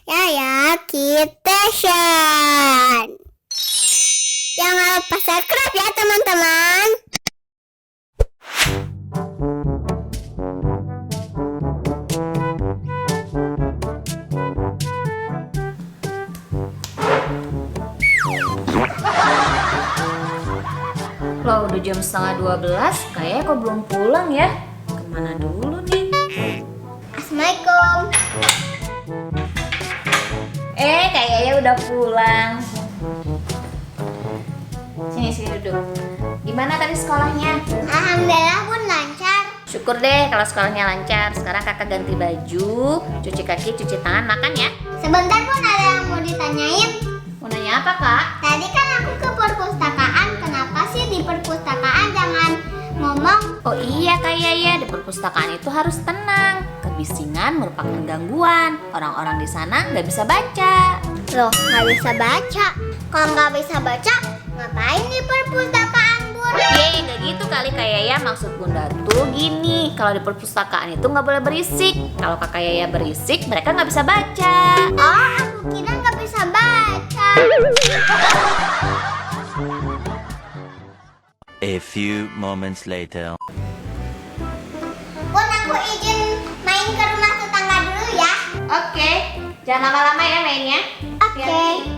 Yaya Kitchen. Jangan lupa subscribe ya teman-teman. Loh, udah jam setengah 12, kayaknya kok belum pulang ya? Kemana dulu nih? Assalamualaikum. Kayaknya udah pulang. Sini duduk. Gimana tadi sekolahnya? Alhamdulillah Bun lancar. Syukur deh kalau sekolahnya lancar. Sekarang kakak ganti baju, cuci kaki, cuci tangan, makan ya. Sebentar Bun, ada yang mau ditanyain. Mau nanya apa, Kak? Tadi kan aku ke perpustakaan. Kenapa sih di perpustakaan jangan ngomong? Oh iya Kak Yaya, di perpustakaan itu harus tenang. Kebisingan merupakan gangguan. Orang-orang di sana nggak bisa baca. Loh, nggak bisa baca. Kalau nggak bisa baca, ngapain di perpustakaan Bun? Nggak gitu kali Kak Yaya. Maksud Bunda tuh gini, kalau di perpustakaan itu nggak boleh berisik. Kalau Kakak Yaya berisik, mereka nggak bisa baca. Oh, aku kira nggak bisa baca. A few moments later. Bun, aku izin main ke rumah tetangga dulu ya. Oke, jangan lama-lama ya mainnya. Oke.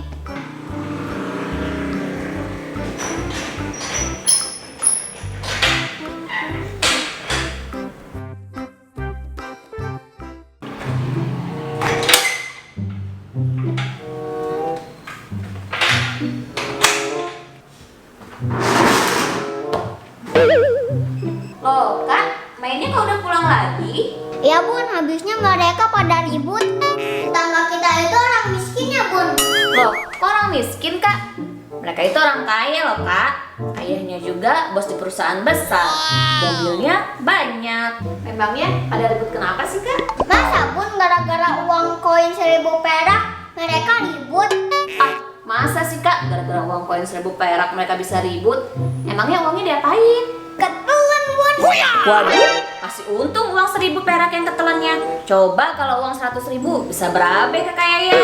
Loh Kak, mainnya kok udah pulang lagi? Ya Bun, habisnya mereka pada ribut. Tetangga kita itu orang miskin ya Bun. Loh, kok orang miskin Kak? Mereka itu orang kaya loh Kak. Ayahnya juga bos di perusahaan besar. Mobilnya banyak. Memangnya pada ribut kenapa sih Kak? Masa Bun gara-gara uang koin 1000 perak mereka ribut? Masa sih Kak, gara-gara uang koin 1000 perak mereka bisa ribut? Emangnya uangnya diapain? Ketelan Bun. Waduh, masih untung uang 1000 perak yang ketelannya. Coba kalau uang 100.000 bisa berapa Kak Yaya?